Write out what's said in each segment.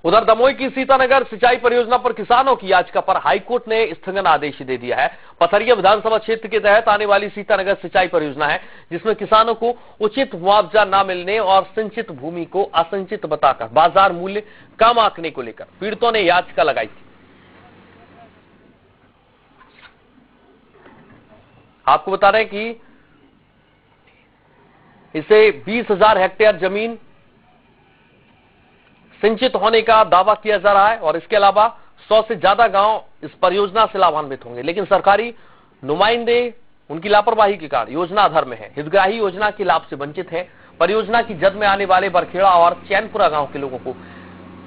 उधर दमोह की सीतानगर सिंचाई परियोजना पर किसानों की याचिका पर हाईकोर्ट ने स्थगन आदेश दे दिया है। पथरिया विधानसभा क्षेत्र के तहत आने वाली सीतानगर सिंचाई परियोजना है, जिसमें किसानों को उचित मुआवजा न मिलने और सिंचित भूमि को असिंचित बताकर बाजार मूल्य कम आंकने को लेकर पीड़ितों ने याचिका लगाई थी। आपको बता रहे हैं कि इसे 20,000 हेक्टेयर जमीन सिंचित होने का दावा किया जा रहा है और इसके अलावा 100 से ज्यादा गांव इस परियोजना से लाभान्वित होंगे, लेकिन सरकारी नुमाइंदे उनकी लापरवाही के कारण योजना अधर है, हितग्राही योजना के लाभ से वंचित है। परियोजना की जद में आने वाले बरखेड़ा और चैनपुरा गांव के लोगों को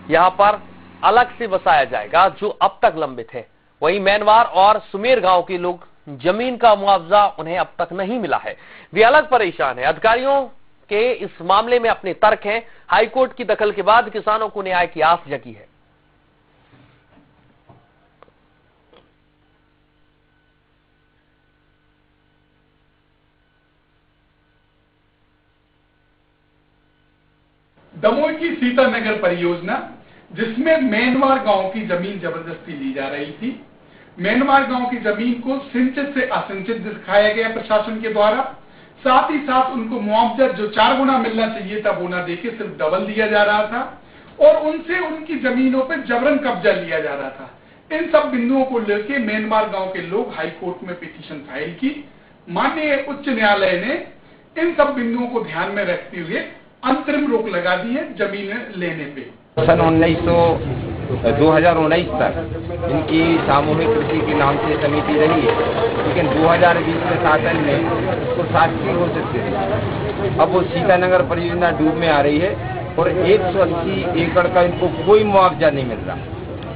यहां पर अलग से बसाया जाएगा, जो अब तक लंबित है। वहीं मैनवार और सुमेर गांव के लोग जमीन का मुआवजा उन्हें अब तक नहीं मिला है, वे अलग परेशान है। अधिकारियों के इस मामले में अपने तर्क हैं। हाईकोर्ट की दखल के बाद किसानों को न्याय की आस जगी है। दमोह की सीतानगर परियोजना, जिसमें मैनवार गांव की जमीन जबरदस्ती ली जा रही थी। मैनवार गांव की जमीन को सिंचित से असिंचित दिखाया गया प्रशासन के द्वारा। साथ ही साथ उनको मुआवजा जो 4 गुना मिलना चाहिए था वो ना देके सिर्फ डबल दिया जा रहा था और उनसे उनकी जमीनों पर जबरन कब्जा लिया जा रहा था। इन सब बिंदुओं को लेकर मैनवार गांव के लोग हाईकोर्ट में पिटीशन फाइल की। माननीय उच्च न्यायालय ने इन सब बिंदुओं को ध्यान में रखते हुए अंतरिम रोक लगा दी है जमीन लेने पे। सन 2019 तक इनकी सामूहिक कृषि के नाम से समिति रही है, लेकिन 2020 में शासन ने उसको शासकीय घोषित कर दिया। अब वो सीतानगर परियोजना डूब में आ रही है और 180 एकड़ का इनको कोई मुआवजा नहीं मिल रहा।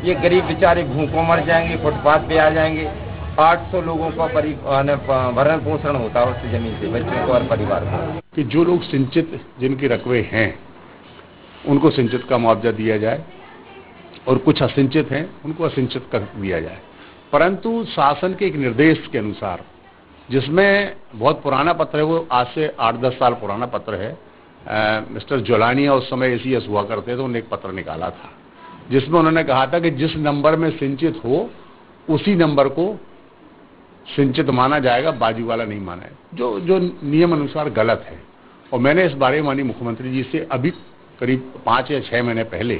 ये गरीब बेचारे भूखों मर जाएंगे, फुटपाथ पे आ जाएंगे। 800 लोगों का भरण पोषण होता है उस जमीन से, बच्चों को और परिवार को। कि जो लोग सिंचित जिनके रकबे हैं उनको सिंचित का मुआवजा दिया जाए और कुछ असिंचित हैं उनको असिंचित कर दिया जाए, परंतु शासन के एक निर्देश के अनुसार, जिसमें बहुत पुराना पत्र है, वो आज से 8-10 साल पुराना पत्र है। मिस्टर जोलानिया उस समय एसीएस हुआ करते थे, उन्होंने एक पत्र निकाला था जिसमें उन्होंने कहा था कि जिस नंबर में सिंचित हो उसी नंबर को सिंचित माना जाएगा, बाजू वाला नहीं माना है, जो नियम अनुसार गलत है। और मैंने इस बारे में माननीय मुख्यमंत्री जी से अभी करीब 5 या 6 महीने पहले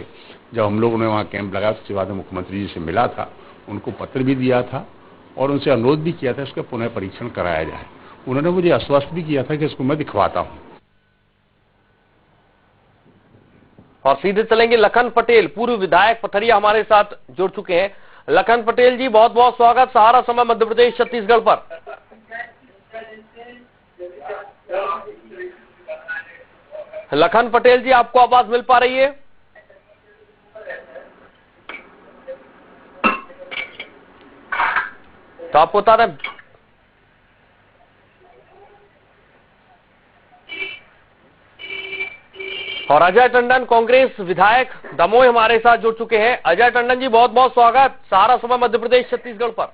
जब हम लोगों ने वहाँ कैंप लगाया, उसके बाद मुख्यमंत्री जी से मिला था, उनको पत्र भी दिया था और उनसे अनुरोध भी किया था इसका पुनः परीक्षण कराया जाए। उन्होंने मुझे आश्वस्त भी किया था कि इसको मैं दिखवाता हूँ। और सीधे चलेंगे लखन पटेल, पूर्व विधायक पथरिया हमारे साथ जुड़ चुके हैं। लखन पटेल जी, बहुत बहुत स्वागत सहारा समय मध्य प्रदेश छत्तीसगढ़ पर। लखन पटेल जी, आपको आवाज मिल पा रही है? तो आपको बता दें, और अजय टंडन कांग्रेस विधायक दमोह हमारे साथ जुड़ चुके हैं। अजय टंडन जी, बहुत बहुत स्वागत सहारा समय मध्य प्रदेश छत्तीसगढ़ पर।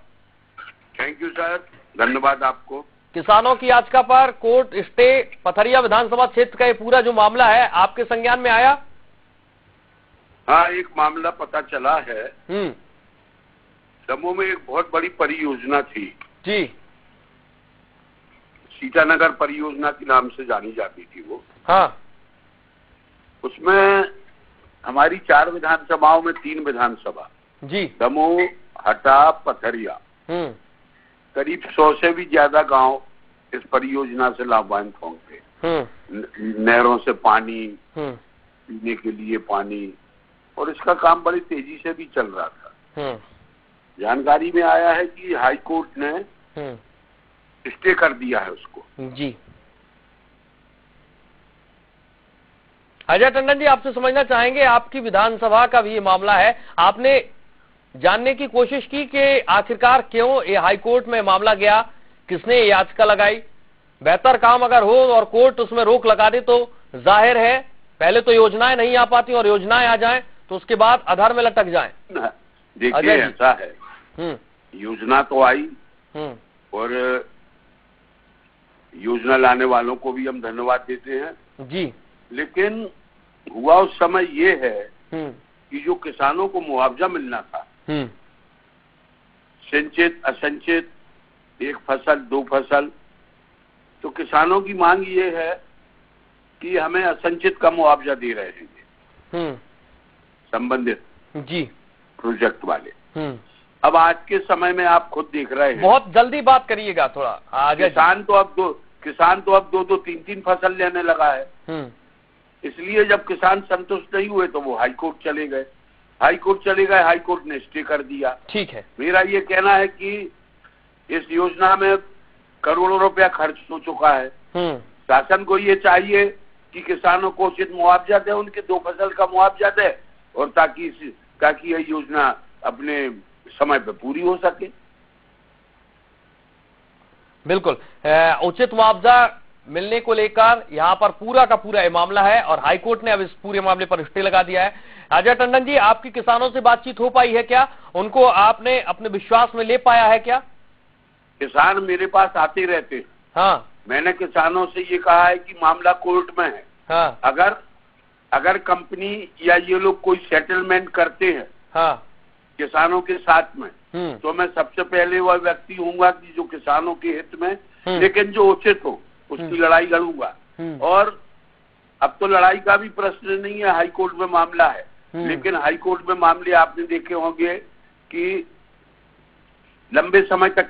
थैंक यू सर, धन्यवाद आपको। किसानों की याचिका पर कोर्ट स्टे, पथरिया विधानसभा क्षेत्र का ये पूरा जो मामला है आपके संज्ञान में आया? हाँ, एक मामला पता चला है। दमोह में एक बहुत बड़ी परियोजना थी जी, सीतानगर परियोजना के नाम से जानी जाती थी वो। हाँ, उसमें हमारी 4 विधानसभाओं में 3 विधानसभा जी, दमोह, हटा, पथरिया, करीब 100 से भी ज्यादा गांव इस परियोजना से लाभान्वित होंगे। नहरों से पानी, पीने के लिए पानी, और इसका काम बड़ी तेजी से भी चल रहा था। जानकारी में आया है कि हाई कोर्ट ने स्टे कर दिया है उसको। जी, अजय टंडन जी, आपसे समझना चाहेंगे, आपकी विधानसभा का भी ये मामला है, आपने जानने की कोशिश की कि आखिरकार क्यों ये हाईकोर्ट में मामला गया, किसने याचिका लगाई? बेहतर काम अगर हो और कोर्ट उसमें रोक लगा दे तो जाहिर है पहले तो योजनाएं नहीं आ पाती और योजनाएं आ जाएं तो उसके बाद आधार में लटक जाएं। देखिए, ऐसा है, योजना तो आई और योजना लाने वालों को भी हम धन्यवाद देते हैं जी, लेकिन हुआ उस समय ये है कि जो किसानों को मुआवजा मिलना था, सिंचित असंचित, एक फसल दो फसल, तो किसानों की मांग ये है कि हमें असंचित का मुआवजा दे रहे हैं संबंधित जी प्रोजेक्ट वाले। अब आज के समय में आप खुद देख रहे हैं, बहुत जल्दी बात करिएगा थोड़ा आगे। किसान तो अब दो तीन फसल लेने लगा है। इसलिए जब किसान संतुष्ट नहीं हुए तो वो हाई कोर्ट चले गए, हाई कोर्ट ने स्टे कर दिया। ठीक है, मेरा ये कहना है कि इस योजना में करोड़ों रुपया खर्च हो चुका है। शासन को ये चाहिए कि किसानों को उचित मुआवजा दे, उनके दो फसल का मुआवजा दे, और ताकि यह योजना अपने समय पे पूरी हो सके। बिल्कुल, उचित मुआवजा मिलने को लेकर यहाँ पर पूरा का पूरा ये मामला है और हाईकोर्ट ने अब इस पूरे मामले पर स्टे लगा दिया है। अजय टंडन जी, आपकी किसानों से बातचीत हो पाई है क्या? उनको आपने अपने विश्वास में ले पाया है क्या? किसान मेरे पास आते रहते हैं। हाँ, मैंने किसानों से ये कहा है कि मामला कोर्ट में है। हाँ, अगर कंपनी या ये लोग कोई सेटलमेंट करते हैं, हाँ, किसानों के साथ में, तो मैं सबसे पहले वह व्यक्ति हूँगा कि जो किसानों के हित में, लेकिन जो उचित हो उसकी लड़ाई लड़ूंगा। और अब तो लड़ाई का भी प्रश्न नहीं है, हाई कोर्ट में मामला है। लेकिन हाई कोर्ट में मामले आपने देखे होंगे कि लंबे समय तक